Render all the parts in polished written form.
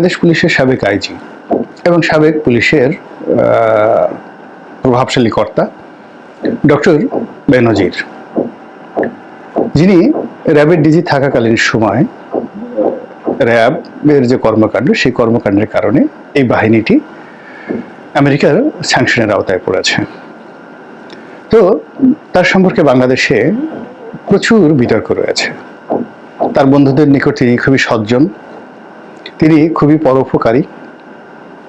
বাংলাদেশ পুলিশের সাবেক আইজি এবং সাবেক পুলিশের প্রভাবশালী কর্তা ডক্টর বেনজির, যিনি র্যাবের ডিজি থাকাকালীন সময় র্যাবের যে কর্মকাণ্ড, সেই কর্মকাণ্ডের কারণে এই বাহিনীটি আমেরিকার স্যাংশনের আওতায় পড়েছে। তো তার সম্পর্কে বাংলাদেশে প্রচুর বিতর্ক রয়েছে। তার বন্ধুদের নিকট তিনি খুবই সজ্জন, তিনি খুবই পরোপকারী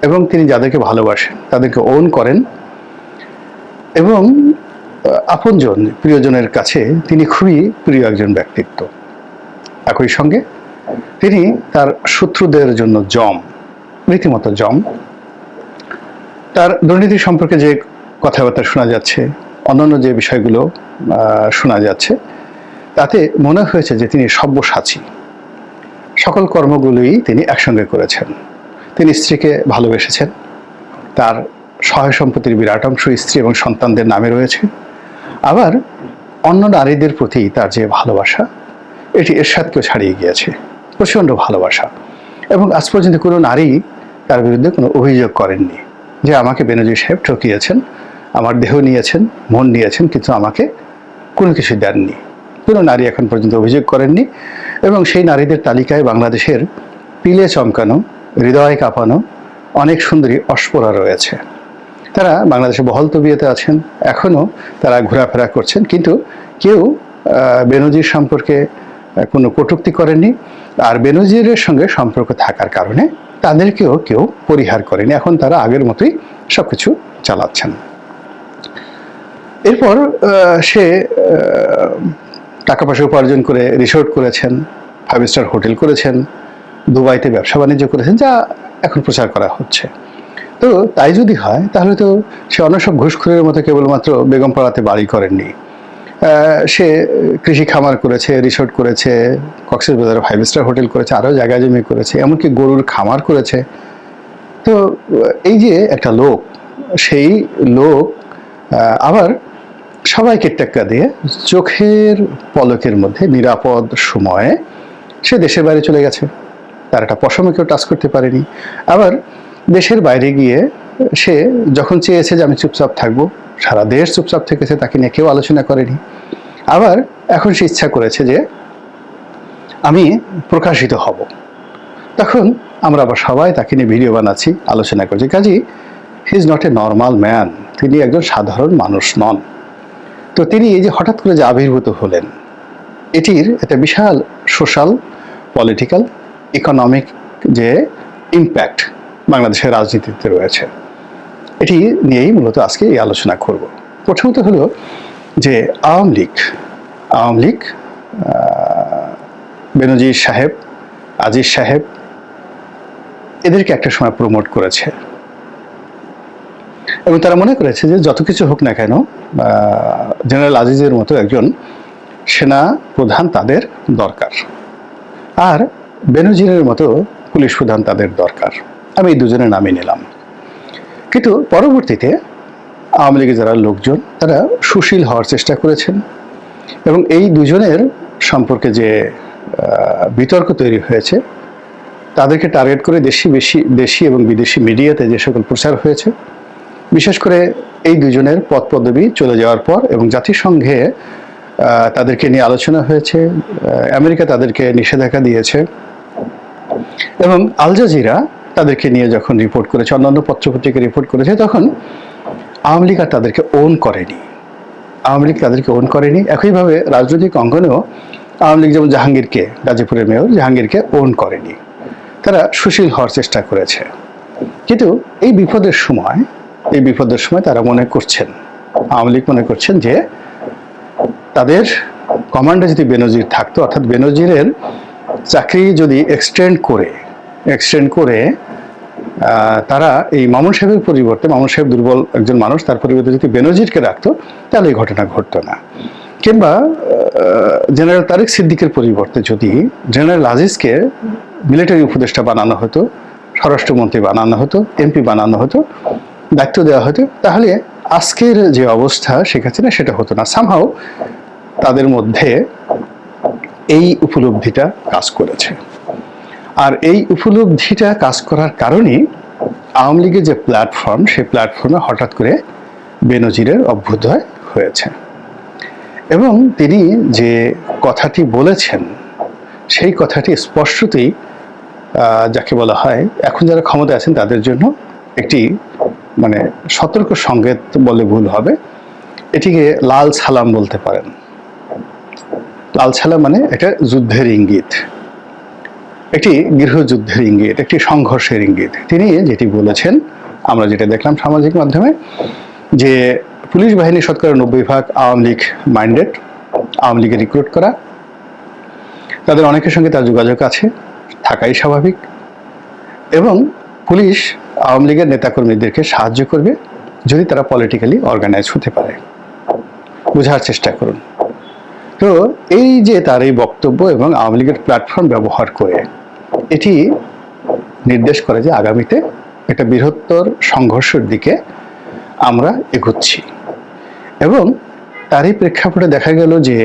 এবং তিনি যাদেরকে ভালোবাসেন তাদেরকে ওন করেন এবং আপনজন প্রিয়জনের কাছে তিনি খুবই প্রিয় একজন ব্যক্তিত্ব। একই সঙ্গে তিনি তার শত্রুদের জন্য জম, রীতিমতো জম। তার দুর্নীতি সম্পর্কে যে কথাবার্তা শোনা যাচ্ছে, অন্যান্য যে বিষয়গুলো শোনা যাচ্ছে, তাতে মনে হয়েছে যে তিনি সব্যসাচী। সকল কর্মগুলোই তিনি একসঙ্গে করেছেন। তিনি স্ত্রীকে ভালোবেসেছেন, তার সহায় সম্পত্তির বিরাট অংশ স্ত্রী এবং সন্তানদের নামে রয়েছে। আবার অন্য নারীদের প্রতি তার যে ভালোবাসা, এটি এরশাদকেও ছাড়িয়ে গিয়েছে, প্রচণ্ড ভালোবাসা। এবং আজ পর্যন্ত কোনো নারী তার বিরুদ্ধে কোনো অভিযোগ করেননি যে আমাকে বেনজির সাহেব ঠকিয়েছেন, আমার দেহ নিয়েছেন, মন নিয়েছেন, কিন্তু আমাকে কোনো কিছু দেননি। কোনো নারী এখন পর্যন্ত অভিযোগ করেননি। এবং সেই নারীদের তালিকায় বাংলাদেশের পিলে চমকানো, হৃদয় কাঁপানো অনেক সুন্দরী অস্পরা রয়েছে। তারা বাংলাদেশে বহাল তবিয়তে আছেন, এখনও তারা ঘোরাফেরা করছেন, কিন্তু কেউ বেনজির সম্পর্কে কোনো কটূক্তি করেননি। আর বেনজিরের সঙ্গে সম্পর্ক থাকার কারণে তাদেরকেও কেউ পরিহার করেনি। এখন তারা আগের মতোই সবকিছু চালাচ্ছেন। এরপর সে টাকা পয়সা উপার্জন করে রিসোর্ট করেছেন, 5 স্টার হোটেল করেছেন, দুবাইতে ব্যবসা বাণিজ্য করেছেন, যা এখন প্রচার করা হচ্ছে। তো তাই যদি হয় তাহলে তো সে অন্য সব ঘুষখোরের মতো কেবলমাত্র বেগমপাড়াতে বাড়ি করেননি। সে কৃষি খামার করেছে, রিসোর্ট করেছে, কক্সবাজারে 5 স্টার হোটেল করেছে, আরও জায়গা জমি করেছে, এমনকি গরুর খামার করেছে। তো এই যে একটা লোক, সেই লোক আবার সবাইকে টেক্কা দিয়ে চোখের পলকের মধ্যে নিরাপদ সময়ে সে দেশের বাইরে চলে গেছে। তার একটা পশমে কেউ টাচ করতে পারেনি। আবার দেশের বাইরে গিয়ে সে যখন চেয়েছে যে আমি চুপচাপ থাকবো, সারা দেশ চুপচাপ থেকেছে, তাকে নিয়ে কেউ আলোচনা করেনি। আবার এখন সে ইচ্ছা করেছে যে আমি প্রকাশিত হব, তখন আমরা আবার সবাই তাকে নিয়ে ভিডিও বানাচ্ছি, আলোচনা করছি। কাজেই he is not a normal man, তিনি একজন সাধারণ মানুষ নন। তো তিনি এই যে হঠাৎ করে যে আবির্ভূত হলেন, এটির একটা বিশাল সোশ্যাল, পলিটিক্যাল, ইকোনমিক যে ইম্প্যাক্ট বাংলাদেশের রাজনীতিতে রয়েছে, এটি নিয়েই মূলত আজকে এই আলোচনা করব। প্রথমত হলো যে আওয়ামী লীগ বেনজির সাহেব, আজিজ সাহেব, এদেরকে একটা সময় প্রমোট করেছে এবং তারা মনে করেছে যে যত কিছু হোক না কেন জেনারেল আজিজের মতো একজন সেনা প্রধান তাদের দরকার, আর বেনজিরের মতো পুলিশ প্রধান তাদের দরকার। আমি এই দুজনের নামই নিলাম। কিন্তু পরবর্তীতে আওয়ামী লীগের যারা লোকজন, তারা সুশীল হওয়ার চেষ্টা করেছেন এবং এই দুজনের সম্পর্কে যে বিতর্ক তৈরি হয়েছে, তাদেরকে টার্গেট করে দেশি এবং বিদেশি মিডিয়াতে যে সকল প্রচার হয়েছে, বিশেষ করে এই দুজনের পদ পদবি চলে যাওয়ার পর এবং জাতিসংঘে তাদেরকে নিয়ে আলোচনা হয়েছে, আমেরিকা তাদেরকে নিষেধাজ্ঞা দিয়েছে এবং আল জাজিরা তাদেরকে নিয়ে যখন রিপোর্ট করেছে, অন্যান্য পত্রপত্রিকা রিপোর্ট করেছে, তখন আওয়ামী লীগ আর তাদেরকে ওন করেনি। একইভাবে রাজনৈতিক অঙ্গনেও আওয়ামী লীগ যেমন জাহাঙ্গীরকে, গাজীপুরের মেয়র জাহাঙ্গীরকে ওন করেনি। তারা সুশীল হওয়ার চেষ্টা করেছে। কিন্তু এই বিপদের সময় তারা মনে করছেন, আওয়ামী লীগ মনে করছেন যে তাদের কমান্ডে যদি বেনজির থাকতো, অর্থাৎ বেনজিরের চাকরি যদি এক্সটেন্ড করে তারা এই মামুন সাহেবের পরিবর্তে, মামুন সাহেব দুর্বল একজন মানুষ, তার পরিবর্তে যদি বেনজিরকে রাখতো তাহলে এই ঘটনা ঘটতো না। কিংবা জেনারেল তারেক সিদ্দিকের পরিবর্তে যদি জেনারেল আজিজকে মিলিটারি উপদেষ্টা বানানো হতো, স্বরাষ্ট্রমন্ত্রী বানানো হতো, এমপি বানানো হতো, দায়িত্ব দেওয়া হতো, তাহলে আজকের যে অবস্থা শেখ হাসিনা সেটা হতো না। সামহাও তাদের মধ্যে এই উপলব্ধিটা কাজ করেছে। আর এই উপলব্ধিটা কাজ করার কারণেই আওয়ামী লীগের যে প্ল্যাটফর্ম, সেই প্ল্যাটফর্মে হঠাৎ করে বেনজিরের অভ্যুদয় হয়েছে। এবং তিনি যে কথাটি বলেছেন সেই কথাটি স্পষ্টতই যাকে বলা হয় এখন যারা ক্ষমতায় আছেন তাদের জন্য একটি মানে সতর্ক সংকেত বলে ভুল হবে, এটিকে লাল সালাম বলতে পারেন। লাল সালাম মানে এটা যুদ্ধের ইঙ্গিত, একটি গৃহযুদ্ধের ইঙ্গিত, একটি সংঘর্ষের ইঙ্গিত। তিনি যেটি বলেছেন, আমরা যেটা দেখলাম সামাজিক মাধ্যমে, যে পুলিশ বাহিনী শতকরা 90% আওয়ামী লীগ মাইন্ডেড, আওয়ামী লীগের রিক্রুট করা, তাদের অনেকের সঙ্গে তার যোগাযোগ আছে, থাকাই স্বাভাবিক, এবং পুলিশ আওয়ামী লীগের নেতাকর্মীদেরকে সাহায্য করবে যদি তারা পলিটিক্যালি অর্গানাইজ হতে পারে। বোঝার চেষ্টা করুন। তো এই যে তার এই বক্তব্য এবং আওয়ামী লীগের প্ল্যাটফর্ম ব্যবহার করে এটি নির্দেশ করে যে আগামীতে একটা বৃহত্তর সংঘর্ষের দিকে আমরা এগোচ্ছি। এবং তারই প্রেক্ষাপটে দেখা গেল যে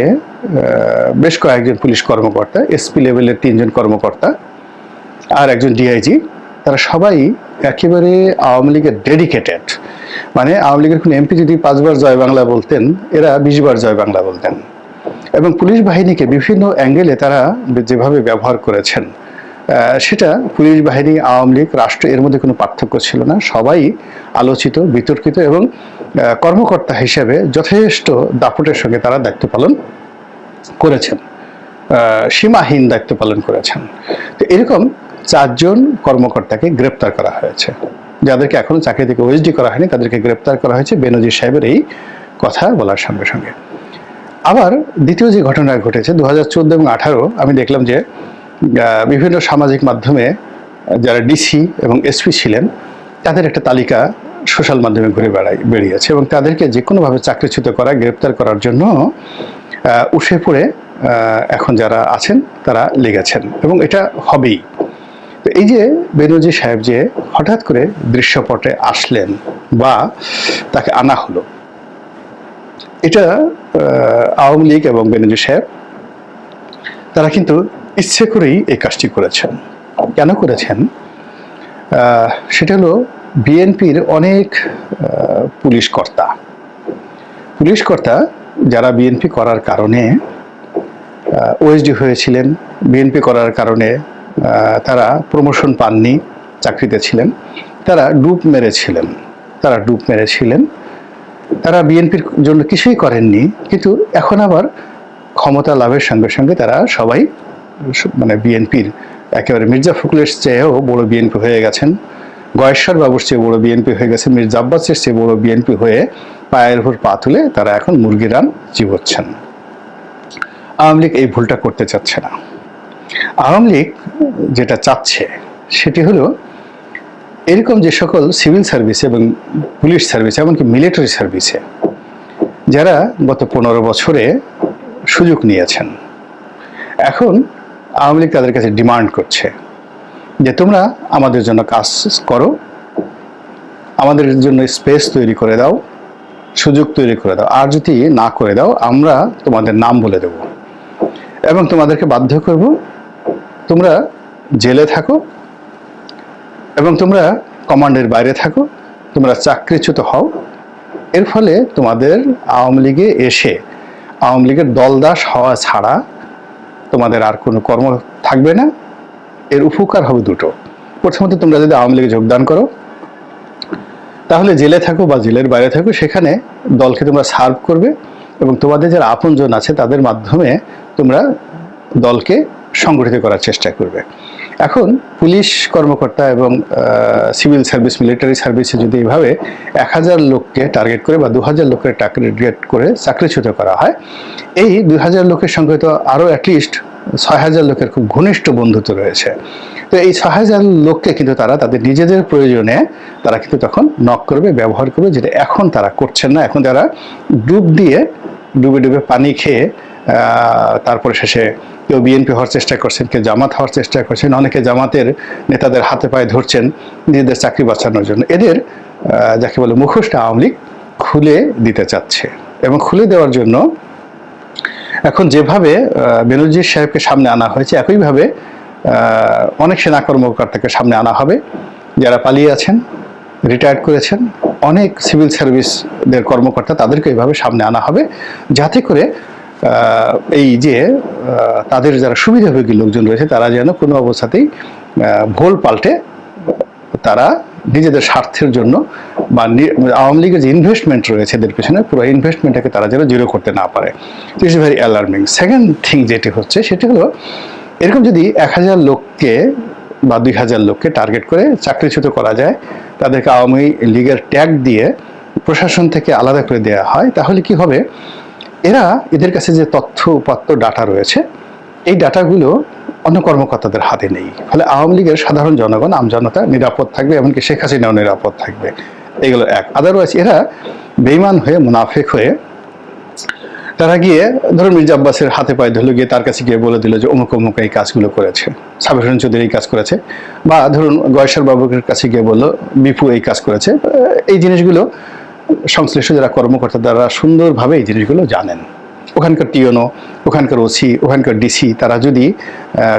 বেশ কয়েকজন পুলিশ কর্মকর্তা, এসপি লেভেলের 3 জন কর্মকর্তা আর একজন ডিআইজি, তারা সবাই একেবারে আওয়ামী লীগের ডেডিকেটেড। মানে আওয়ামী লীগের কোন এমপি যদি 5 বার জয় বাংলা বলতেন, এরা 20 বার জয় বাংলা বলতেন। এবং পুলিশ বাহিনীকে বিভিন্ন অ্যাঙ্গেলে তারা যেভাবে ব্যবহার করেছেন, সেটা পুলিশ বাহিনী, আওয়ামী লীগ, রাষ্ট্র এর মধ্যে কোনো পার্থক্য ছিল না। সবাই আলোচিত, বিতর্কিত এবং কর্মকর্তা হিসেবে যথেষ্ট দাপটের সঙ্গে তারা দায়িত্ব পালন করেছেন, সীমাহীন দায়িত্ব পালন করেছেন। তো এরকম 4 জন কর্মকর্তাকে গ্রেপ্তার করা হয়েছে, যাদেরকে এখনো চাকরি থেকে ওএসডি করা হয়নি, তাদেরকে গ্রেপ্তার করা হয়েছে বেনজির সাহেবের এই কথা বলার সঙ্গে সঙ্গে। আবার দ্বিতীয় যে ঘটনা ঘটেছে 2014 এবং 2018, আমি দেখলাম যে বিভিন্ন সামাজিক মাধ্যমে যারা ডিসি এবং এসপি ছিলেন তাদের একটা তালিকা সোশ্যাল মাধ্যমে ঘুরে বেরিয়েছে এবং তাদেরকে যে কোনোভাবে চাকরিচ্যুত করা, গ্রেপ্তার করার জন্য উঠে পড়ে এখন যারা আছেন তারা লেগেছেন এবং এটা হবেই। তো এই যে বেনজির সাহেব যে হঠাৎ করে দৃশ্যপটে আসলেন বা তাকে আনা হলো, এটা আওয়ামী লীগ এবং বেনজির সাহেব তারা কিন্তু ইচ্ছে করেই এই কাজটি করেছেন। কেন করেছেন? সেটা হলো বিএনপির অনেক পুলিশ কর্তা যারা বিএনপি করার কারণে ওএসডি হয়েছিলেন, বিএনপি করার কারণে তারা প্রমোশন পাননি, চাকরিতে ছিলেন, তারা ডুব মেরেছিলেন, তারা বিএনপির জন্য কিছুই করেননি, কিন্তু এখন আবার ক্ষমতা লাভের সঙ্গে সঙ্গে তারা সবাই মানে বিএনপির একেবারে মির্জা ফখরুলের চেয়েও বড় বিএনপি হয়ে গেছেন, গয়েশ্বর বাবুর চেয়ে বড় বিএনপি হয়ে গেছে, মির্জা আব্বাসের চেয়ে বড় বিএনপি হয়ে পায়ের উপর পা তুলে তারা এখন মুরগি রান চিবোচ্ছেন। আওয়ামী লীগ এই ভুলটা করতে চাচ্ছে না। আওয়ামী লীগ যেটা চাচ্ছে সেটি হলো এরকম যে সকল সিভিল সার্ভিস এবং পুলিশ সার্ভিস, এমনকি মিলিটারি সার্ভিসে যারা গত 15 বছরে সুযোগ নিয়েছেন, এখন আওয়ামী লীগ তাদের কাছে ডিমান্ড করছে যে তোমরা আমাদের জন্য কাজ করো, আমাদের জন্য স্পেস তৈরি করে দাও, সুযোগ তৈরি করে দাও, আর যদি না করে দাও আমরা তোমাদের নাম বলে দেব এবং তোমাদেরকে বাধ্য করব তোমরা জেলে থাকো এবং তোমরা কমান্ডের বাইরে থাকো, তোমরা চাকরিচ্যুত হও। এর ফলে তোমাদের আওয়ামী লীগে এসে আওয়ামী লীগের দলদাস হওয়া ছাড়া তোমাদের আর কোনো কর্ম থাকবে না। এর উপকার হবে দুটো। প্রথমত, তোমরা যদি আওয়ামী লীগে যোগদান করো তাহলে জেলে থাকো বা জেলের বাইরে থাকো, সেখানে দলকে তোমরা সার্ভ করবে এবং তোমাদের যারা আপনজন আছে তাদের মাধ্যমে তোমরা দলকে সংগঠিত করার চেষ্টা করবে। এখন পুলিশ কর্মকর্তা এবং সিভিল সার্ভিস, মিলিটারি সার্ভিসে যদি এইভাবে 1000 লোককে টার্গেট করে বা 2000 লোকের টার্গেট করে চাকরিচ্যুত করা হয়, এই 2000 লোকের সঙ্গে তো আরও অ্যাটলিস্ট 6000 লোকের খুব ঘনিষ্ঠ বন্ধুত্ব রয়েছে। তো এই 6000 লোককে কিন্তু তারা তাদের নিজেদের প্রয়োজনে তারা কিন্তু তখন নক করবে, ব্যবহার করবে, যেটা এখন তারা করছেন না। এখন তারা ডুবে পানি খেয়ে তারপরে শেষে কেউ বিএনপি হওয়ার চেষ্টা করছেন, কেউ জামাত হওয়ার চেষ্টা করছেন, অনেকে জামাতের নেতাদের হাতে পায়ে ধরছেন নিজেদের চাকরি বাঁচানোর জন্য। এদের যাকে বলে মুখোশটা আওয়ামী লীগ খুলে দিতে চাচ্ছে এবং খুলে দেওয়ার জন্য এখন যেভাবে বেনজির সাহেবকে সামনে আনা হয়েছে, একইভাবে অনেক সেনা কর্মকর্তাকে সামনে আনা হবে, যারা পালিয়ে আছেন, রিটায়ার্ড করেছেন, অনেক সিভিল সার্ভিসদের কর্মকর্তা, তাদেরকে এইভাবে সামনে আনা হবে, যাতে করে এই যে তাদের যারা সুবিধাভোগী লোকজন রয়েছে তারা যেন কোনো অবস্থাতেই ভুল পাল্টে তারা নিজেদের স্বার্থের জন্য বা আওয়ামী লীগের যে ইনভেস্টমেন্ট রয়েছে এদের পেছনে, পুরো ইনভেস্টমেন্টটাকে তারা যেন জিরো করতে না পারে। This is very alarming. Second thing যেটি হচ্ছে সেটি হলো, এরকম যদি 1000 লোককে বা 2000 লোককে টার্গেট করে চাকরিচ্যুত করা যায়, তাদেরকে আওয়ামী লীগের ট্যাগ দিয়ে প্রশাসন থেকে আলাদা করে দেওয়া হয়, তাহলে কি হবে, এদের কাছে যে তথ্য উপাত্ত ডাটা রয়েছে, এই ডাটাগুলো অন্য কর্মকর্তাদের হাতে নেই। ফলে আওয়ামী লীগের সাধারণ জনগণ, আমজনতা নিরাপদ থাকবে, এমনকি শেখ হাসিনাও নিরাপদ থাকবে। এগুলো এক। আদারওয়াইজ এরা বেইমান হয়ে, মুনাফেক হয়ে তারা গিয়ে ধরুন মির্জা আব্বাসের হাতে পায়ে ধরলো, গিয়ে তার কাছে গিয়ে বলে দিল যে অমুক অমুক এই কাজগুলো করেছে, সাবির হোসেন চৌধুরী এই কাজ করেছে, বা ধরুন গয়েশ্বর বাবুর কাছে গিয়ে বললো বিপু এই কাজ করেছে। এই জিনিসগুলো সংশ্লিষ্ট যারা কর্মকর্তা তারা সুন্দরভাবে এই জিনিসগুলো জানেন। ওখানকার টিওনো, ওখানকার ওসি, ওখানকার ডিসি তারা যদি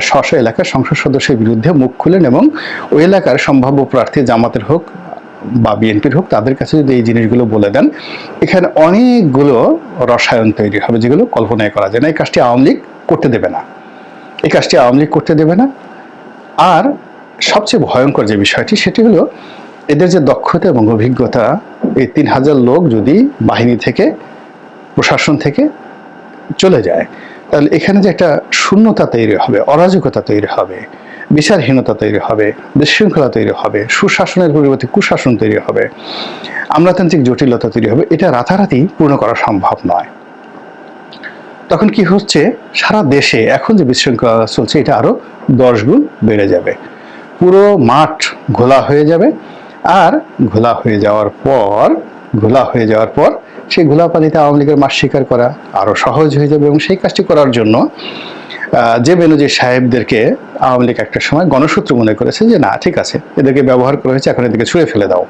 স্ব এলাকার সংসদ সদস্যের বিরুদ্ধে মুখ খুলেন এবং ওই এলাকার সম্ভাব্য প্রার্থী জামাতের হোক বা বিএনপির হোক, তাদের কাছে যদি এই জিনিসগুলো বলে দেন, এখানে অনেকগুলো রসায়ন তৈরি হবে যেগুলো কল্পনায় করা যায় না। এই কাজটি আওয়ামী লীগ করতে দেবে না, এই কাজটি আওয়ামী লীগ করতে দেবে না। আর সবচেয়ে ভয়ঙ্কর যে বিষয়টি সেটি হলো, এদের যে দক্ষতা এবং অভিজ্ঞতা, এই 3000 লোক যদি বাহিনী থেকে, প্রশাসন থেকে চলে যায়, তাহলে এখানে যে একটা শূন্যতা তৈরি হবে, অরাজকতা তৈরি হবে, বিচারহীনতা তৈরি হবে, বিশৃঙ্খলা তৈরি হবে, সুশাসনের পরিবর্তে কুশাসন তৈরি হবে, আমলাতান্ত্রিক জটিলতা তৈরি হবে, এটা রাতারাতি পূর্ণ করা সম্ভব নয়। তখন কি হচ্ছে, সারা দেশে এখন যে বিশৃঙ্খলা চলছে এটা আরো 10 গুণ বেড়ে যাবে, পুরো মাঠ ঘোলা হয়ে যাবে। আর ঘোলা হয়ে যাওয়ার পর সেই ঘোলা পানিতে আওয়ামী লীগের মাস শিকার করা আরো সহজ হয়ে যাবে। এবং সেই কাজটি করার জন্য যে বেনজির সাহেবদেরকে আওয়ামী লীগ একটা সময় গণসূত্র মনে করেছে যে না ঠিক আছে, এদেরকে ব্যবহার করা হয়েছে, এখন এদেরকে ছুঁড়ে ফেলে দাও।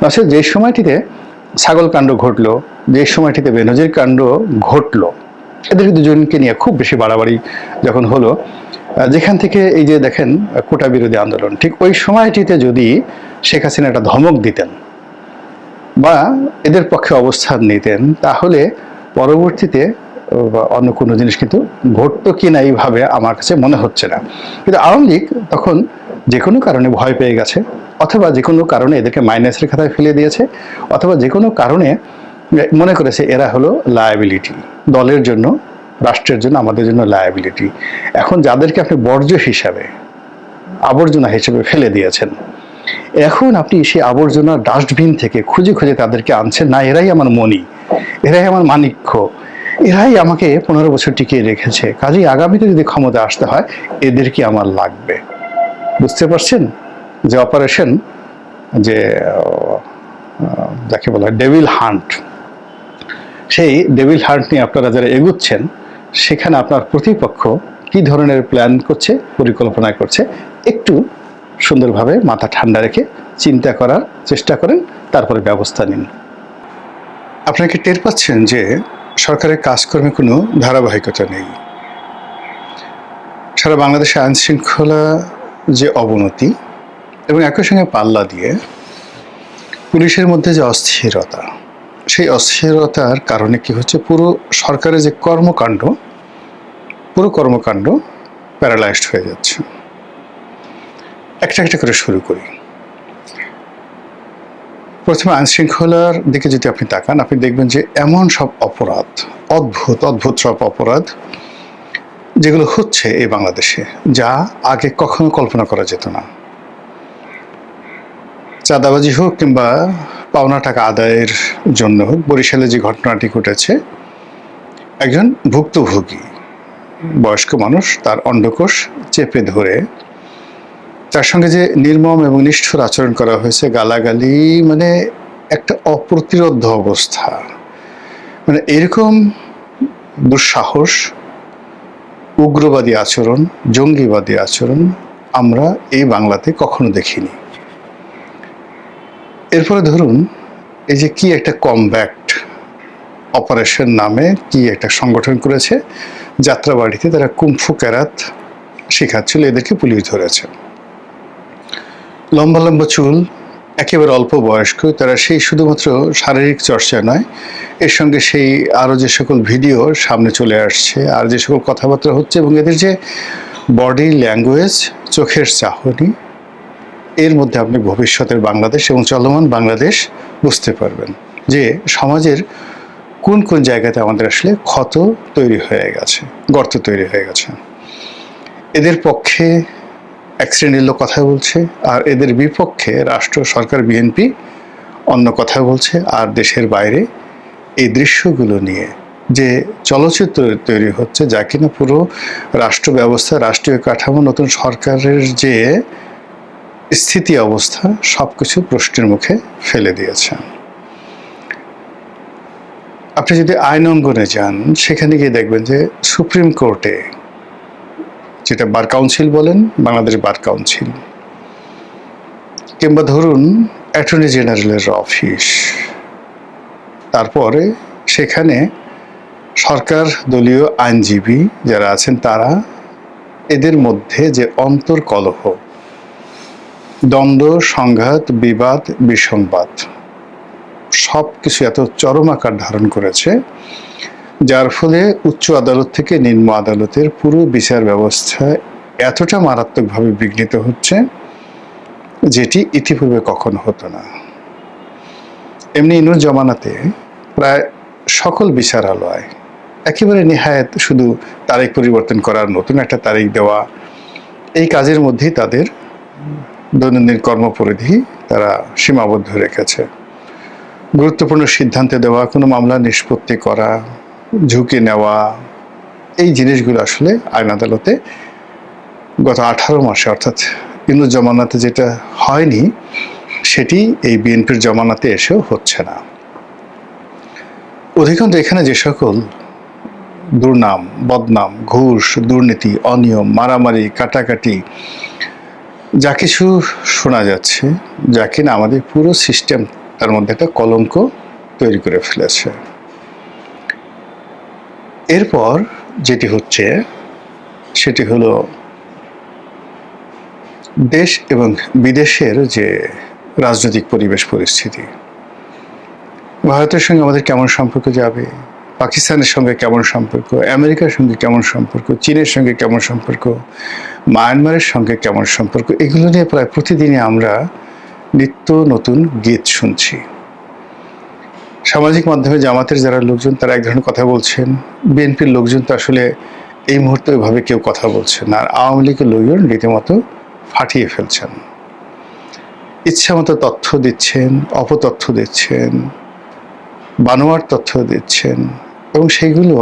আসলে যে সময়টিতে ছাগল কাণ্ড ঘটলো, যে সময়টিতে বেনজির কাণ্ড ঘটলো, এদের দুজনকে নিয়ে খুব বেশি বাড়াবাড়ি যখন হলো, যেখান থেকে এই যে দেখেন কোটা বিরোধী আন্দোলন, ঠিক ওই সময়টিতে যদি শেখ হাসিনা একটা ধমক দিতেন বা এদের পক্ষে অবস্থান নিতেন, তাহলে পরবর্তীতে অন্য কোনো জিনিস কিন্তু ঘটতো কিনা এইভাবে আমার কাছে মনে হচ্ছে না। কিন্তু আওয়ামী লীগ তখন যে কোনো কারণে ভয় পেয়ে গেছে, অথবা যে কোনো কারণে এদেরকে মাইনাসের খাতায় ফেলে দিয়েছে, অথবা যে কোনো কারণে মনে করেছে এরা হলো লায়াবিলিটি, দলের জন্য, রাষ্ট্রের জন্য, আমাদের জন্য লায়াবিলিটি। এখন যাদেরকে আপনি বর্জ্য হিসাবে, আবর্জনা হিসেবে ফেলে দিয়েছেন, এখন আপনি সেই আবর্জনা ডাস্টবিন থেকে খুঁজে খুঁজে তাদেরকে আনছেন, না এরাই আমার মণি, এরাই আমার মাণিক্য, এরাই আমাকে 15 বছর টিকিয়ে রেখেছে, কাজেই আগামীতে যদি ক্ষমতা আসতে হয় এদেরকে আমার লাগবে। বুঝতে পারছেন যে অপারেশন, যে যাকে বলা হয় ডেভিল হান্ট, সেই ডেভিল হান্ট নিয়ে আপনারা যারা এগুচ্ছেন, সেখানে আপনার প্রতিপক্ষ কি ধরনের প্ল্যান করছে, পরিকল্পনা করছে, একটু সুন্দরভাবে মাথা ঠান্ডা রেখে চিন্তা করার চেষ্টা করেন, তারপরে ব্যবস্থা নিন। আপনাকে টের পাচ্ছেন যে সরকারের কাজকর্মে কোনো ধারাবাহিকতা নেই। সারা বাংলাদেশে আইন শৃঙ্খলা যে অবনতি এবং একই সঙ্গে পাল্লা দিয়ে পুলিশের মধ্যে যে অস্থিরতা, সেই অস্থিরতার কারণে কি হচ্ছে, পুরো সরকারের যে কর্মকাণ্ড, পুরো কর্মকাণ্ড প্যারালাইজড হয়ে যাচ্ছে। একটা একটা করে শুরু করি। প্রথমে আইন শৃঙ্খলার দিকে যদি আপনি তাকান, আপনি দেখবেন যে এমন সব অপরাধ, অদ্ভুত সব অপরাধ যেগুলো হচ্ছে এই বাংলাদেশে, যা আগে কখনো কল্পনা করা যেত না। চাঁদাবাজি হোক কিংবা পাওনা টাকা আদায়ের জন্য হোক, বরিশালে যে ঘটনাটি ঘটেছে, একজন ভুক্তভোগী বয়স্ক মানুষ তার অন্ডকোষ চেপে ধরে তার সঙ্গে যে নির্মম এবং নিষ্ঠুর আচরণ করা হয়েছে, গালাগালি, মানে একটা অপ্রতিরোধ্য অবস্থা, মানে এরকম দুঃসাহস, উগ্রবাদী আচরণ, জঙ্গিবাদী আচরণ আমরা এই বাংলাতে কখনো দেখিনি। এরপরে ধরুন এই যে কি একটা কমব্যাক্ট অপারেশন নামে কি একটা সংগঠন করেছে, যাত্রাবাড়িতে তারা কুম্ফু ক্যারাত শেখাচ্ছিল, এদেরকে পুলিশ ধরেছে। লম্বা লম্বা চুল, একেবারে অল্প বয়স্ক, তারা সেই শুধুমাত্র শারীরিক চর্চা নয়, এর সঙ্গে সেই আরও যে সকল ভিডিও সামনে চলে আসছে আর যে সকল কথাবার্তা হচ্ছে এবং এদের যে বডি ল্যাঙ্গুয়েজ, চোখের চাহনি, এর মধ্যে আপনি ভবিষ্যতের বাংলাদেশ এবং চলমান বাংলাদেশ বুঝতে পারবেন যে সমাজের কোন কোন জায়গাতে আমাদের আসলে ক্ষত তৈরি হয়ে গেছে, গর্ত তৈরি হয়ে গেছে। এদের পক্ষে এক শ্রেণীর লোক কথা বলছে আর এদের বিপক্ষে রাষ্ট্র, সরকার, বিএনপি অন্য কথা বলছে। আর দেশের বাইরে এই দৃশ্যগুলো নিয়ে যে চলচ্চিত্র তৈরি হচ্ছে, যা কিনা পুরো রাষ্ট্র ব্যবস্থা, রাষ্ট্রীয় কাঠামো, নতুন সরকারের যে স্থিতি অবস্থা, সব কিছু প্রশ্নের মুখে ফেলে দিয়েছে। আপনি যদি আইন অঙ্গনে যান, সেখানে গিয়ে দেখবেন যে সুপ্রিম কোর্টে, যেটা বার কাউন্সিল বলেন, বাংলাদেশ বার কাউন্সিল, কিংবা ধরুন অ্যাটর্নি জেনারেলের অফিস, তারপরে সেখানে সরকার দলীয় আইনজীবী যারা আছেন তারা, এদের মধ্যে যে অন্তর্কলহ, দ্বন্দ্ব, সংঘাত, বিবাদ, বিসংবাদ, সব কিছু এত চরম আকার ধারণ করেছে, যার ফলে উচ্চ আদালত থেকে নিম্ন আদালতের পুরো বিচার ব্যবস্থা এতটা মারাত্মকভাবে বিঘ্নিত হচ্ছে, যেটি ইতিপূর্বে কখনো হতো না। এমনি ইনুর জমানাতে প্রায় সকল বিচারালয় একেবারে নেহায়েত শুধু তারিখ পরিবর্তন করার, নতুন একটা তারিখ দেওয়া, এই কাজের মধ্যেই তাদের দৈনন্দিন কর্মপরিধি তারা সীমাবদ্ধ রেখেছে। গুরুত্বপূর্ণ সিদ্ধান্ত দেওয়া, কোনো মামলা নিষ্পত্তি করা, ঝুঁকি নেওয়া, এই জিনিসগুলো আসলে আইন আদালতে গত 18 মাসে, অর্থাৎ ইনুর জমানাতে যেটা হয়নি, সেটি এই বিএনপির জমানাতে এসেও হচ্ছে না। অধিকাংশ এখানে যে সকল দুর্নাম, বদনাম, ঘুষ, দুর্নীতি, অনিয়ম, মারামারি, কাটাকাটি, যা কিছু শোনা যাচ্ছে, যা কিনা আমাদের পুরো সিস্টেম তার মধ্যে একটা কলঙ্ক তৈরি করে ফেলেছে। এরপর যেটি হচ্ছে সেটি হলো দেশ এবং বিদেশের যে রাজনৈতিক পরিবেশ পরিস্থিতি। ভারতের সঙ্গে আমাদের কেমন সম্পর্ক যাবে, পাকিস্তানের সঙ্গে কেমন সম্পর্ক, আমেরিকার সঙ্গে কেমন সম্পর্ক, চীনের সঙ্গে কেমন সম্পর্ক, মায়ানমারের সঙ্গে কেমন সম্পর্ক, এগুলো নিয়ে প্রায় প্রতিদিনই আমরা নিত্য নতুন গীত শুনছি। সামাজিক মাধ্যমে জামাতের যারা লোকজন তারা এক ধরনের কথা বলছেন, বিএনপির লোকজন তো আসলে এই মুহূর্তে ওইভাবে কেউ কথা বলছেন না, আর আওয়ামী লীগের লোকজন রীতিমতো ফাটিয়ে ফেলছেন, ইচ্ছামতো তথ্য দিচ্ছেন, অপতথ্য দিচ্ছেন, বানোয়ার তথ্য দিচ্ছেন। এবং সেইগুলো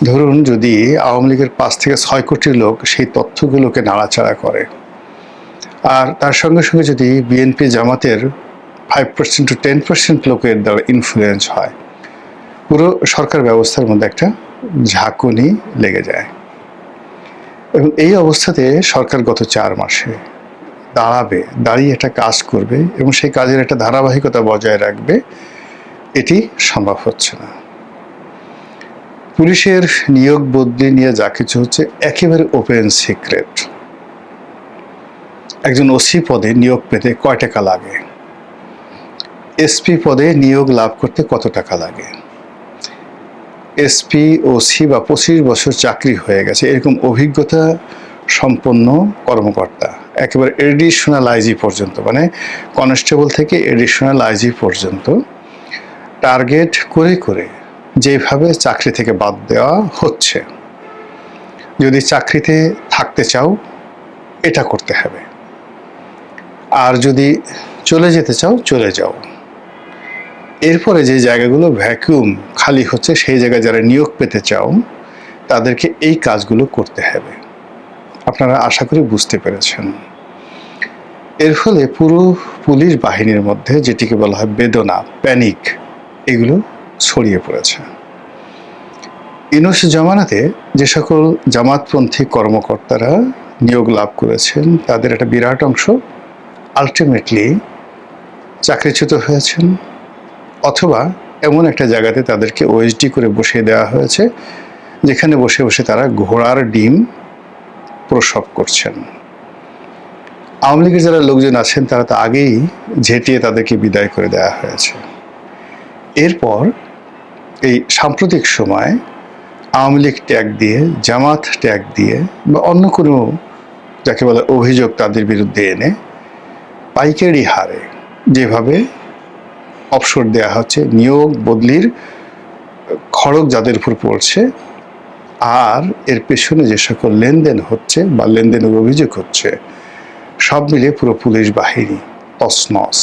ধরুন যদি আওয়ামী লীগের 5 থেকে 6 কোটি লোক সেই তথ্যগুলোকে নাড়াচাড়া করে, আর তার সঙ্গে সঙ্গে যদি বিএনপি জামাতের 5% to 10% লোকের দ্বারা ইনফ্লুয়েন্স হয়, পুরো সরকার ব্যবস্থার মধ্যে একটা ঝাঁকুনি লেগে যায়। এবং এই অবস্থাতে সরকার গত 4 মাসে দাঁড়িয়ে একটা কাজ করবে এবং সেই কাজের একটা ধারাবাহিকতা বজায় রাখবে, এটি সম্ভব হচ্ছে না। পুলিশের নিয়োগ বদলি নিয়ে যা কিছু হচ্ছে একেবারে ওপেন সিক্রেট। একজন ওসি পদে নিয়োগ পেতে কয় টাকা লাগে, এসপি পদে নিয়োগ লাভ করতে কত টাকা লাগে, এসপি, ওসি বা 25 বছর চাকরি হয়ে গেছে এরকম অভিজ্ঞতা সম্পন্ন কর্মকর্তা, একেবারে এডিশনাল আইজি পর্যন্ত, মানে কনস্টেবল থেকে এডিশনাল আইজি পর্যন্ত টার্গেট করে করে যেভাবে চাকরি থেকে বাদ দেওয়া হচ্ছে, যদি চাকরিতে থাকতে চাও এটা করতে হবে, আর যদি চলে যেতে চাও চলে যাও। এরপরে যে জায়গাগুলো ভ্যাকুয়াম খালি হচ্ছে, সেই জায়গায় যারা নিয়োগ পেতে চাও তাদেরকে এই কাজগুলো করতে হবে। আপনারা আশা করি বুঝতে পেরেছেন। এর ফলে পুরো পুলিশ বাহিনীর মধ্যে যেটিকে বলা হয় বেদনা, প্যানিক, এগুলো ছড়িয়ে পড়েছে। ইউনূস জামানাতে যে সকল জামাতপন্থী কর্মকর্তারা নিয়োগ লাভ করেছেন তাদের একটা বিরাট অংশ আলটিমেটলি চাকরিচ্যুত হয়েছেন, অথবা এমন একটা জায়গাতে তাদেরকে ওএসডি করে বসিয়ে দেওয়া হয়েছে যেখানে বসে বসে তারা ঘোড়ার ডিম প্রসব করছেন। আওয়ামী লীগের যারা লোকজন আছেন তারা তো আগেই ঝেঁটিয়ে তাদেরকে বিদায় করে দেওয়া হয়েছে। এরপর এই সাম্প্রতিক সময় আওয়ামী লীগ ট্যাগ দিয়ে, জামাত ট্যাগ দিয়ে বা অন্য কোনো যাকে বলে অভিযোগ তাদের বিরুদ্ধে এনে পাইকারি হারে যেভাবে অবসর দেওয়া হচ্ছে, নিয়োগ বদলির খড়গ যাদের উপর পড়ছে, আর এর পেছনে যে সকল লেনদেন হচ্ছে বা লেনদেনের অভিযোগ হচ্ছে, সব মিলে পুরো পুলিশ বাহিনী তছনছ।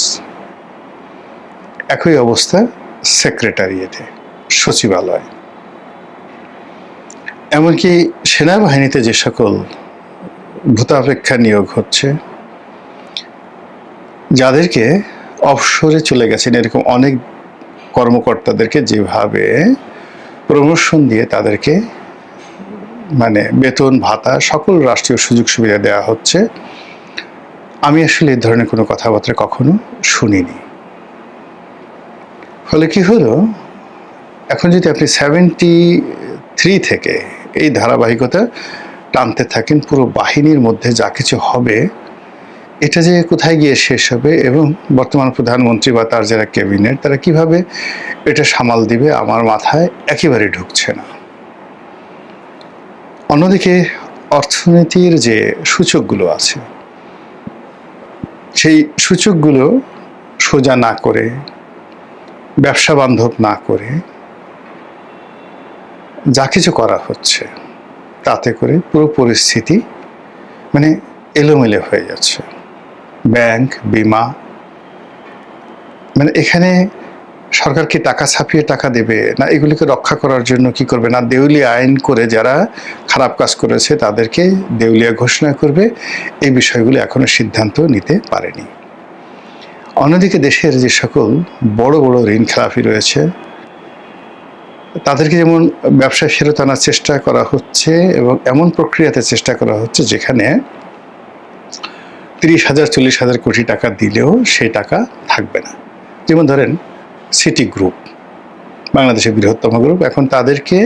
একই অবস্থা সেক্রেটারিয়েটে, সচিবালয়, এমনকি সেনাবাহিনীতে যে সকল ভূতাপেক্ষা নিয়োগ হচ্ছে, যাদেরকে অবসরে চলে গেছেন এরকম অনেক কর্মকর্তাদেরকে যেভাবে প্রমোশন দিয়ে তাদেরকে মানে বেতন ভাতা সকল রাষ্ট্রীয় সুযোগ সুবিধা দেওয়া হচ্ছে, আমি আসলে এই ধরনের কোনো কথাবার্তা কখনো শুনিনি। ফলে কি হলো, এখন যদি আপনি 73 থেকে এই ধারাবাহিকতা টানতে থাকেন, পুরো বাহিনীর মধ্যে যা কিছু হবে এটা যে কোথায় গিয়ে শেষ হবে এবং বর্তমান প্রধানমন্ত্রী বা তার যারা ক্যাবিনেট তারা কিভাবে এটা সামাল দিবে আমার মাথায় একেবারে ঢুকছে না। অন্যদিকে অর্থনীতির যে সূচকগুলো আছে সেই সূচকগুলো সোজা না করে, ব্যবসা বান্ধব না করে যা কিছু করা হচ্ছে তাতে করে পুরো পরিস্থিতি মানে এলোমেলো হয়ে যাচ্ছে। ব্যাংক, বিমা, মানে এখানে সরকার কি টাকা ছাপিয়ে টাকা দেবে, না এগুলিকে রক্ষা করার জন্য কি করবে, না দেউলিয়া আইন করে যারা খারাপ কাজ করেছে তাদেরকে দেউলিয়া ঘোষণা করবে, এই বিষয়গুলো এখনো সিদ্ধান্ত নিতে পারেনি। অন্যদিকে দেশের যে সকল বড় বড় ঋণ খেলাপি রয়েছে তাদেরকে যেমন ব্যবসায় ফেরত আনার চেষ্টা করা হচ্ছে এবং এমন প্রক্রিয়াতে চেষ্টা করা হচ্ছে যেখানে 30,000 40,000 কোটি টাকা দিলেও সেই টাকা থাকবে না। যেমন ধরেন সিটি গ্রুপ, বাংলাদেশের বৃহত্তম গ্রুপ, এখন তাদেরকে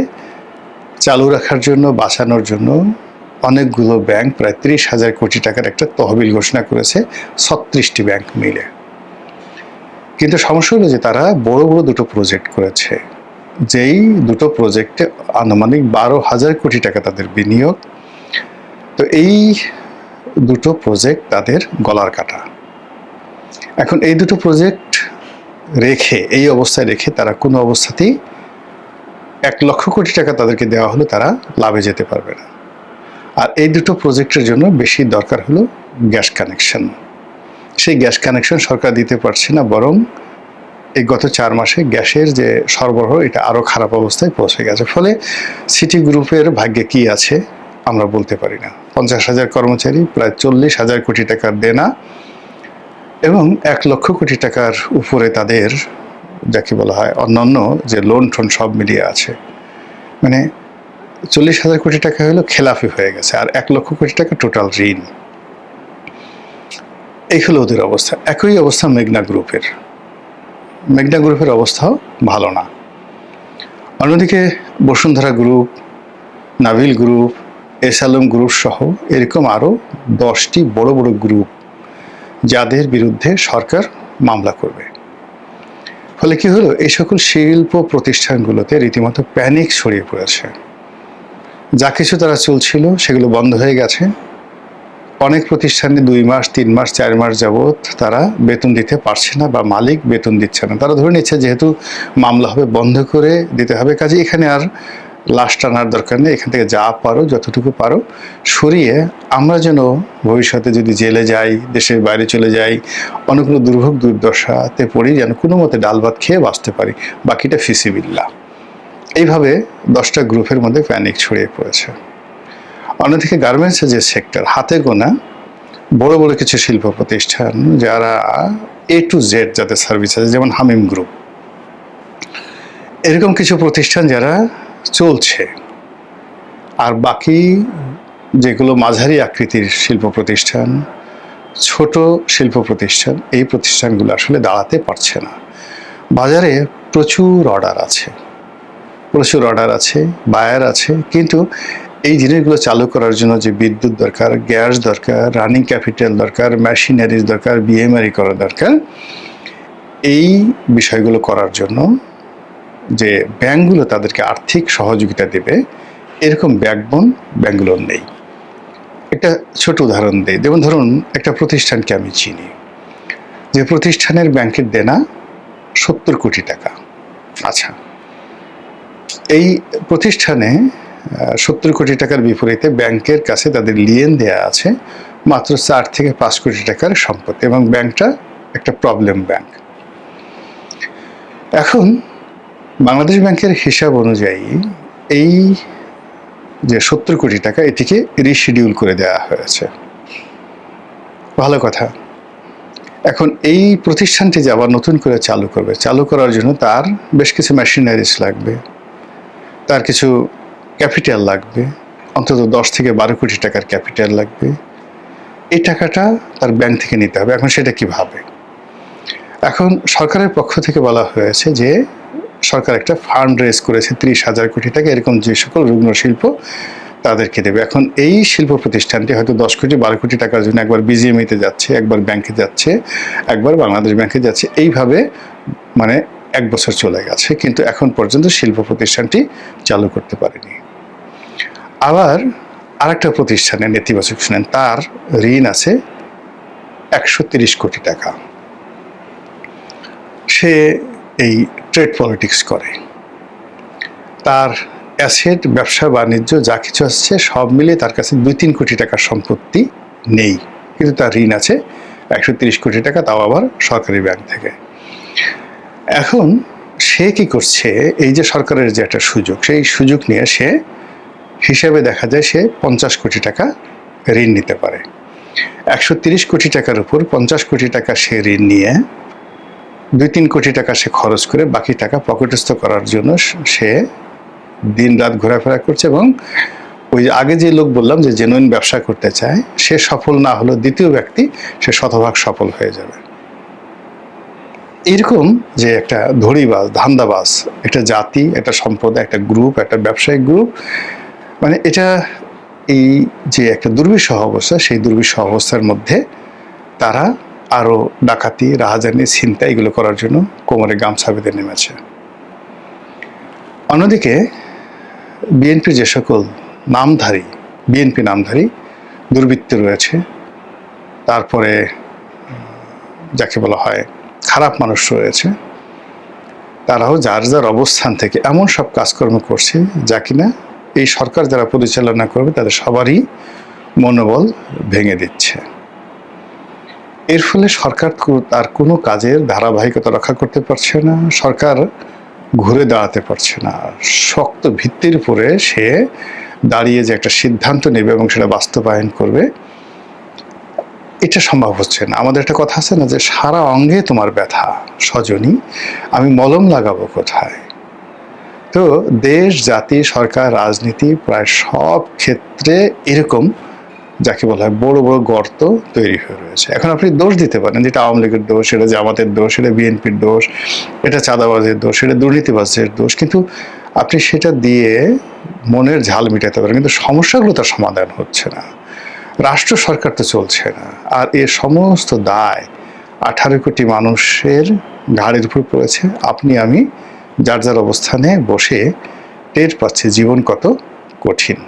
চালু রাখার জন্য, বাঁচানোর জন্য অনেকগুলো ব্যাংক প্রায় 30,000 কোটি টাকার একটা তহবিল ঘোষণা করেছে 36টি ব্যাংক মিলে। কিন্তু সমস্যা হলো যে তারা বড় বড় দুটো প্রজেক্ট করেছে, যেই দুটো প্রজেক্টে আনুমানিক 12,000 কোটি টাকা তাদের বিনিয়োগ। তো এই দুটো প্রজেক্ট তাদের গলার কাটা। এখন এই দুটো প্রজেক্ট রেখে, এই অবস্থায় রেখে তারা কোনো অবস্থাতেই 1 লক্ষ কোটি টাকা তাদেরকে দেওয়া হলো তারা লাভে যেতে পারবে না। আর এই দুটো প্রজেক্টের জন্য বেশি দরকার হলো গ্যাস কানেকশন। সেই গ্যাস কানেকশন সরকার দিতে পারছে না, বরং এই গত 4 মাসে গ্যাসের যে সরবরাহ এটা আরও খারাপ অবস্থায় পৌঁছে গেছে। ফলে সিটি গ্রুপের ভাগ্যে কি আছে আমরা বলতে পারি না। 50,000 কর্মচারী, প্রায় 40,000 কোটি টাকার দেনা এবং 1 লক্ষ কোটি টাকার উপরে তাদের যাকে বলা হয় অন্যান্য যে লোন টোন সব মিলিয়ে আছে, মানে 40,000 কোটি টাকা হলো খেলাফি হয়ে গেছে, আর 1 লক্ষ কোটি টাকা টোটাল ঋণ। এই হলো ওদের অবস্থা। একই অবস্থা মেঘনা গ্রুপের। মেঘনা গ্রুপের অবস্থাও ভালো না। অন্যদিকে Bashundhara group, Neville group, S Alam group সহ এরকম আরও 10টি বড় বড় গ্রুপ যাদের বিরুদ্ধে সরকার মামলা করবে। ফলে কি হলো, এই সকল শিল্প প্রতিষ্ঠানগুলোতে রীতিমতো প্যানিক ছড়িয়ে পড়েছে। যা কিছু তারা চলছিল সেগুলো বন্ধ হয়ে গেছে। অনেক প্রতিষ্ঠানে 2 মাস 3 মাস 4 মাস যাবৎ তারা বেতন দিতে পারছে না বা মালিক বেতন দিচ্ছে না। তারা ধরে নিচ্ছে যেহেতু মামলা হবে বন্ধ করে দিতে হবে, কাজে এখানে আর লাশ টানার দরকার নেই, এখান থেকে যা পারো যতটুকু পারো সরিয়ে আমরা যেন ভবিষ্যতে যদি জেলে যাই, দেশের বাইরে চলে যাই, অন্য কোনো দুর্ভোগ দুর্দশাতে পড়ি যেন কোনো মতে ডাল ভাত খেয়ে বাঁচতে পারি, বাকিটা ফিসিবিল্লাহ। এইভাবে 10টা গ্রুপের মধ্যে প্যানিক ছড়িয়ে পড়েছে। অন্যদিকে গার্মেন্টসের যে সেক্টর, হাতে গোনা বড় বড় কিছু শিল্প প্রতিষ্ঠান যারা A to Z যাদের সার্ভিস আছে, যেমন হামিম গ্রুপ, এরকম কিছু প্রতিষ্ঠান যারা চলছে, আর বাকি যেগুলো মাঝারি আকৃতির শিল্প প্রতিষ্ঠান, ছোট শিল্প প্রতিষ্ঠান, এই প্রতিষ্ঠানগুলো আসলে দাঁড়াতে পারছে না। বাজারে প্রচুর অর্ডার আছে, বায়ার আছে, কিন্তু এই জিনিসগুলো চালু করার জন্য যে বিদ্যুৎ দরকার, গ্যাস দরকার, রানিং ক্যাপিটাল দরকার, মেশিনারিজ দরকার, বিএমআরই করা দরকার, এই বিষয়গুলো করার জন্য যে ব্যাংকগুলো তাদেরকে আর্থিক সহযোগিতা দেবে, এরকম ব্যাকবোন ব্যাংকগুলোর নেই। একটা ছোট উদাহরণ দিই, যেমন ধরুন একটা প্রতিষ্ঠানকে আমি চিনি, যে প্রতিষ্ঠানের ব্যাংকের দেনা 70 কোটি টাকা। আচ্ছা, এই প্রতিষ্ঠানে 70 কোটি টাকার বিপরীতে ব্যাংকের কাছে তাদের লিয়েন দেয়া আছে মাত্র 4 থেকে 5 কোটি টাকার সম্পত্তি, এবং ব্যাংকটা একটা প্রবলেম ব্যাংক। এখন বাংলাদেশ ব্যাংকের হিসাব অনুযায়ী এই যে 70 কোটি টাকা, এটিকে রিশিডিউল করে দেওয়া হয়েছে। ভালো কথা। এখন এই প্রতিষ্ঠানটি যে আবার নতুন করে চালু করবে, চালু করার জন্য তার বেশ কিছু মেশিনারিজ লাগবে, তার কিছু ক্যাপিটাল লাগবে, অন্তত 10 থেকে 12 কোটি টাকার ক্যাপিটাল লাগবে। এই টাকাটা তার ব্যাংক থেকে নিতে হবে। এখন সেটা কিভাবে? এখন সরকারের পক্ষ থেকে বলা হয়েছে যে সরকার একটা ফান্ড রেজ করেছে 30,000 কোটি টাকা, এরকম যে সকল রুগ্ন শিল্প তাদেরকে দেবে। এখন এই শিল্প প্রতিষ্ঠানটি হয়তো 10 কোটি 12 কোটি টাকার জন্য একবার বিজিএমইতে যাচ্ছে, একবার ব্যাংকে যাচ্ছে, একবার বাংলাদেশ ব্যাংকে যাচ্ছে, এইভাবে মানে 1 বছর চলে গেছে, কিন্তু এখন পর্যন্ত শিল্প প্রতিষ্ঠানটি চালু করতে পারেনি। আবার আরেকটা প্রতিষ্ঠানে নেতিবাচক শুনেন, তার ঋণ আছে 130 কোটি টাকা। সে এই ট্রেড পলিটিক্স করে, তার অ্যাসেট, ব্যবসা বাণিজ্য যা কিছু আসছে সব মিলিয়ে তার কাছে 2-3 কোটি টাকার সম্পত্তি নেই, কিন্তু তার ঋণ আছে 130 কোটি টাকা, তাও আবার সরকারি ব্যাংক থেকে। এখন সে কি করছে, এই যে সরকারের যে একটা সুযোগ, সেই সুযোগ নিয়ে সে হিসাবে দেখা যায় সে 50 কোটি টাকা ঋণ নিতে পারে। 130 কোটি টাকার উপর 50 কোটি টাকা সে ঋণ নিয়ে 2-3 কোটি টাকা সে খরচ করে বাকি টাকা পকেটস্থ করার জন্য সে দিন রাত ঘোরাফেরা করছে, এবং ওই আগে যে লোক বললাম যে জেনুইন ব্যবসা করতে চায়, সে সফল না হলো দ্বিতীয় ব্যক্তি সে শতভাগ সফল হয়ে যাবে। এরকম যে একটা ধড়িবাজ, ধান্দাবাজ একটা জাতি, একটা সম্প্রদায়, একটা গ্রুপ, একটা ব্যবসায়িক গ্রুপ, মানে এটা এই যে একটা দুর্বিষহ অবস্থা, সেই দুর্বিষহ অবস্থার মধ্যে তারা আরও ডাকাতি, রাহাজানি, ছিনতাই এগুলো করার জন্য কোমরে গামছা বেঁধে নেমেছে। অন্যদিকে বিএনপির যে সকল নামধারী, বিএনপি নামধারী দুর্বৃত্ত রয়েছে, তারপরে যাকে বলা হয় খারাপ মানুষ রয়েছে, তারাও যার যার অবস্থান থেকে এমন সব কাজকর্ম করছে যা কিনা এই সরকার যারা পরিচালনা করবে তাদের সবারই মনোবল ভেঙে দিচ্ছে। এর ফলে সরকার তার কোনো কাজের ধারাবাহিকতা রক্ষা করতে পারছে না, সরকার ঘুরে দাঁড়াতে পারছে না। শক্ত ভিত্তির উপরে সে দাঁড়িয়ে যে একটা সিদ্ধান্ত নেবে এবং সেটা বাস্তবায়ন করবে, এটা সম্ভব হচ্ছে না। আমাদের একটা কথা আছে না যে সারা অঙ্গে তোমার ব্যথা সজনী, আমি মলম লাগাবো কোথায়? তো দেশ, জাতি, সরকার, রাজনীতি প্রায় সব ক্ষেত্রে এরকম যাকে বলা হয় বড় বড় গর্ত তৈরি হয়ে রয়েছে। এখন আপনি দোষ দিতে পারেন, যেটা আওয়ামী লীগের দোষ, এটা জামাতের দোষ, এটা বিএনপির দোষ, এটা চাঁদাবাজের দোষ, এটা দুর্নীতিবাজের দোষ, কিন্তু আপনি সেটা দিয়ে মনের ঝাল মিটাতে পারেন, কিন্তু সমস্যাগুলো তার সমাধান হচ্ছে না। রাষ্ট্র সরকার তো চলছে না, আর এর সমস্ত দায় 18 কোটি মানুষের ঘাড়ের উপর পড়েছে। আপনি আমি যার যার অবস্থানে বসে টের পাচ্ছি জীবন কত কঠিন।